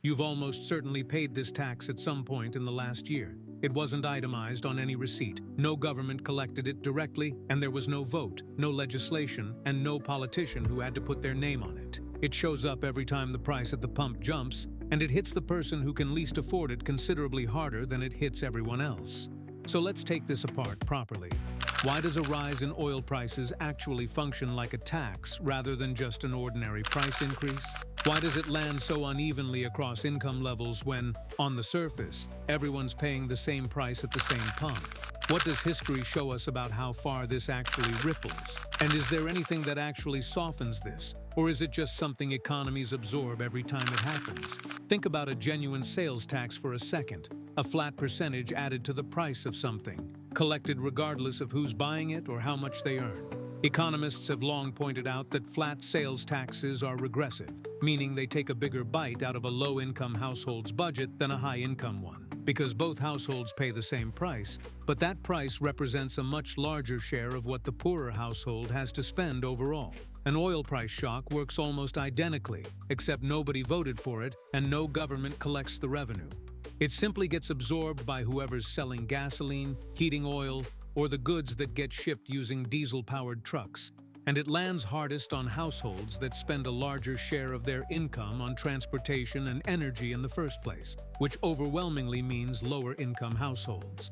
You've almost certainly paid this tax at some point in the last year. It wasn't itemized on any receipt, no government collected it directly, and there was no vote, no legislation, and no politician who had to put their name on it. It shows up every time the price at the pump jumps, and it hits the person who can least afford it considerably harder than it hits everyone else. So let's take this apart properly. Why does a rise in oil prices actually function like a tax rather than just an ordinary price increase? Why does it land so unevenly across income levels when, on the surface, everyone's paying the same price at the same pump? What does history show us about how far this actually ripples? And is there anything that actually softens this? Or is it just something economies absorb every time it happens? Think about a genuine sales tax for a second, a flat percentage added to the price of something, collected regardless of who's buying it or how much they earn. Economists have long pointed out that flat sales taxes are regressive, meaning they take a bigger bite out of a low-income household's budget than a high-income one, because both households pay the same price, but that price represents a much larger share of what the poorer household has to spend overall. An oil price shock works almost identically, except nobody voted for it and no government collects the revenue. It simply gets absorbed by whoever's selling gasoline, heating oil, or the goods that get shipped using diesel-powered trucks, and it lands hardest on households that spend a larger share of their income on transportation and energy in the first place, which overwhelmingly means lower-income households.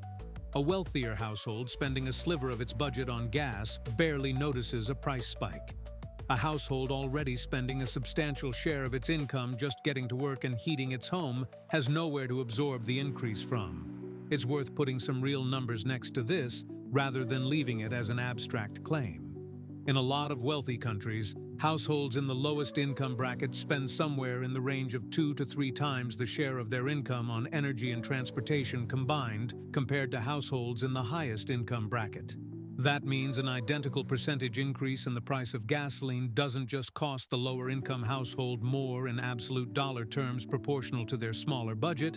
A wealthier household spending a sliver of its budget on gas barely notices a price spike. A household already spending a substantial share of its income just getting to work and heating its home has nowhere to absorb the increase from. It's worth putting some real numbers next to this rather than leaving it as an abstract claim. In a lot of wealthy countries, households in the lowest income bracket spend somewhere in the range of 2 to 3 times the share of their income on energy and transportation combined compared to households in the highest income bracket. That means an identical percentage increase in the price of gasoline doesn't just cost the lower-income household more in absolute dollar terms proportional to their smaller budget.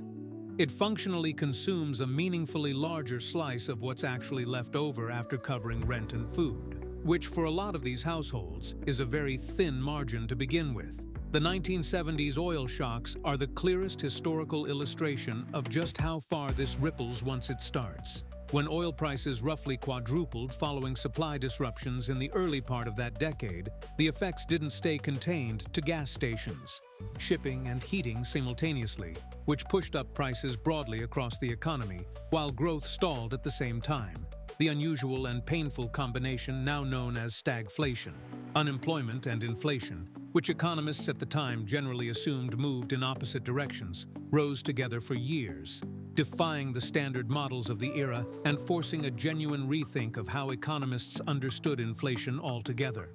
It functionally consumes a meaningfully larger slice of what's actually left over after covering rent and food, which for a lot of these households is a very thin margin to begin with. The 1970s oil shocks are the clearest historical illustration of just how far this ripples once it starts. When oil prices roughly quadrupled following supply disruptions in the early part of that decade, the effects didn't stay contained to gas stations, shipping and heating simultaneously, which pushed up prices broadly across the economy, while growth stalled at the same time. The unusual and painful combination now known as stagflation, unemployment and inflation, which economists at the time generally assumed moved in opposite directions, rose together for years, defying the standard models of the era and forcing a genuine rethink of how economists understood inflation altogether.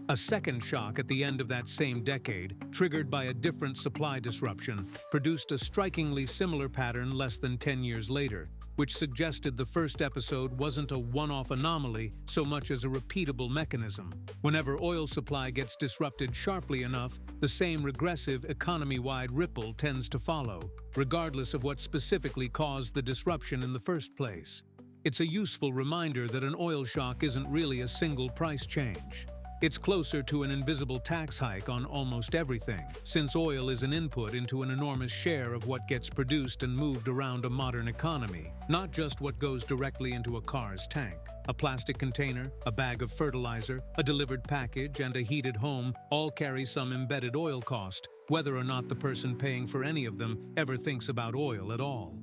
A second shock at the end of that same decade, triggered by a different supply disruption, produced a strikingly similar pattern less than 10 years later, which suggested the first episode wasn't a one-off anomaly so much as a repeatable mechanism. Whenever oil supply gets disrupted sharply enough, the same regressive economy-wide ripple tends to follow, regardless of what specifically caused the disruption in the first place. It's a useful reminder that an oil shock isn't really a single price change. It's closer to an invisible tax hike on almost everything, since oil is an input into an enormous share of what gets produced and moved around a modern economy, not just what goes directly into a car's tank. A plastic container, a bag of fertilizer, a delivered package, and a heated home all carry some embedded oil cost, whether or not the person paying for any of them ever thinks about oil at all.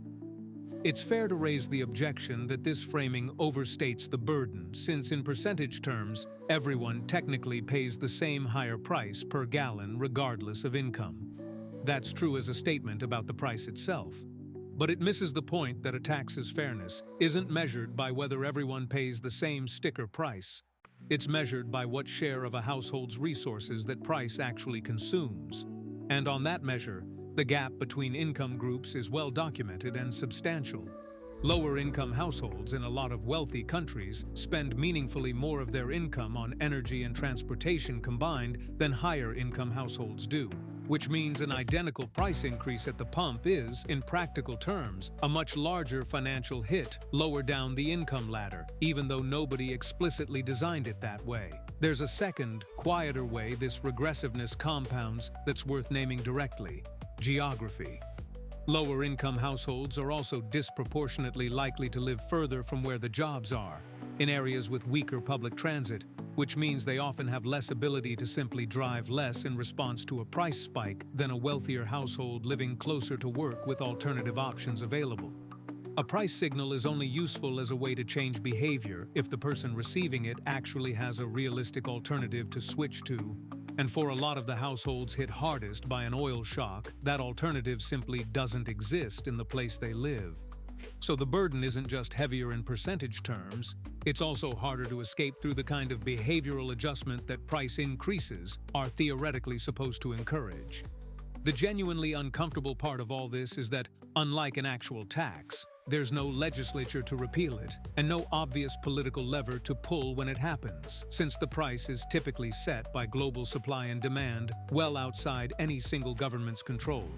It's fair to raise the objection that this framing overstates the burden, since in percentage terms, everyone technically pays the same higher price per gallon regardless of income. That's true as a statement about the price itself. But it misses the point that a tax's fairness isn't measured by whether everyone pays the same sticker price. It's measured by what share of a household's resources that price actually consumes. And on that measure, the gap between income groups is well documented and substantial. Lower-income households in a lot of wealthy countries spend meaningfully more of their income on energy and transportation combined than higher-income households do, which means an identical price increase at the pump is, in practical terms, a much larger financial hit lower down the income ladder, even though nobody explicitly designed it that way. There's a second, quieter way this regressiveness compounds that's worth naming directly. Geography. Lower-income households are also disproportionately likely to live further from where the jobs are, in areas with weaker public transit, which means they often have less ability to simply drive less in response to a price spike than a wealthier household living closer to work with alternative options available. A price signal is only useful as a way to change behavior if the person receiving it actually has a realistic alternative to switch to. And for a lot of the households hit hardest by an oil shock, that alternative simply doesn't exist in the place they live. So the burden isn't just heavier in percentage terms, it's also harder to escape through the kind of behavioral adjustment that price increases are theoretically supposed to encourage. The genuinely uncomfortable part of all this is that, unlike an actual tax, there's no legislature to repeal it, and no obvious political lever to pull when it happens, since the price is typically set by global supply and demand, well outside any single government's control.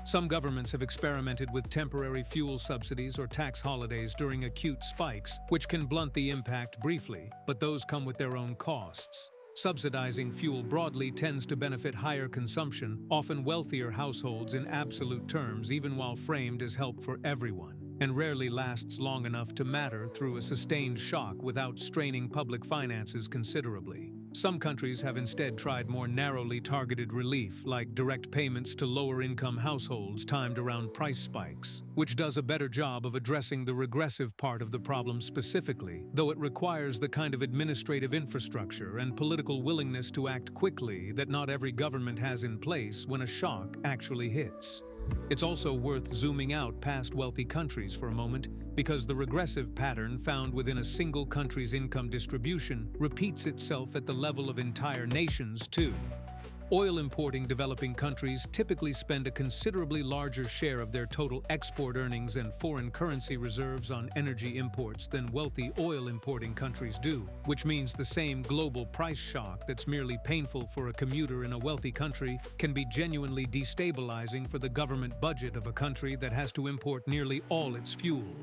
Some governments have experimented with temporary fuel subsidies or tax holidays during acute spikes, which can blunt the impact briefly, but those come with their own costs. Subsidizing fuel broadly tends to benefit higher consumption, often wealthier households in absolute terms, even while framed as help for everyone, and rarely lasts long enough to matter through a sustained shock without straining public finances considerably. Some countries have instead tried more narrowly targeted relief, like direct payments to lower-income households timed around price spikes, which does a better job of addressing the regressive part of the problem specifically, though it requires the kind of administrative infrastructure and political willingness to act quickly that not every government has in place when a shock actually hits. It's also worth zooming out past wealthy countries for a moment, because the regressive pattern found within a single country's income distribution repeats itself at the level of entire nations, too. Oil-importing developing countries typically spend a considerably larger share of their total export earnings and foreign currency reserves on energy imports than wealthy oil-importing countries do, which means the same global price shock that's merely painful for a commuter in a wealthy country can be genuinely destabilizing for the government budget of a country that has to import nearly all its fuel.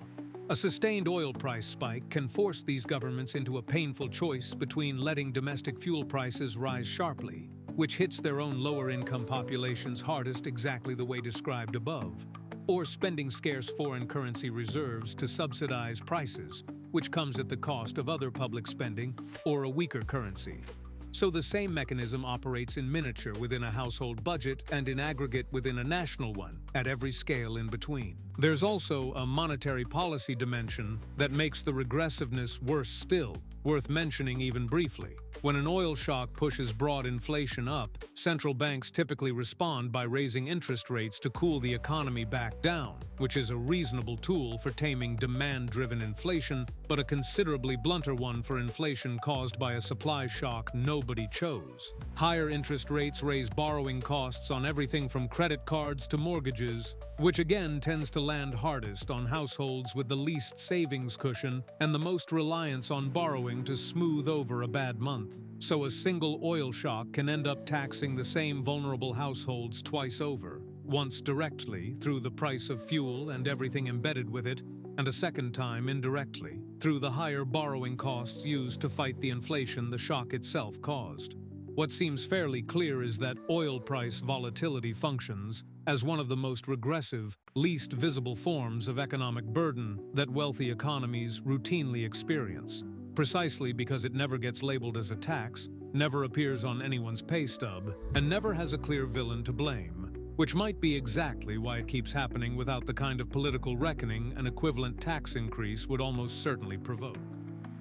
A sustained oil price spike can force these governments into a painful choice between letting domestic fuel prices rise sharply, which hits their own lower-income populations hardest exactly the way described above, or spending scarce foreign currency reserves to subsidize prices, which comes at the cost of other public spending or a weaker currency. So the same mechanism operates in miniature within a household budget and in aggregate within a national one, at every scale in between. There's also a monetary policy dimension that makes the regressiveness worse still, worth mentioning even briefly. When an oil shock pushes broad inflation up, central banks typically respond by raising interest rates to cool the economy back down, which is a reasonable tool for taming demand-driven inflation, but a considerably blunter one for inflation caused by a supply shock nobody chose. Higher interest rates raise borrowing costs on everything from credit cards to mortgages, which again tends to land hardest on households with the least savings cushion and the most reliance on borrowing to smooth over a bad month. So a single oil shock can end up taxing the same vulnerable households twice over, once directly through the price of fuel and everything embedded with it, and a second time indirectly through the higher borrowing costs used to fight the inflation the shock itself caused. What seems fairly clear is that oil price volatility functions as one of the most regressive, least visible forms of economic burden that wealthy economies routinely experience, precisely because it never gets labeled as a tax, never appears on anyone's pay stub, and never has a clear villain to blame, which might be exactly why it keeps happening without the kind of political reckoning an equivalent tax increase would almost certainly provoke.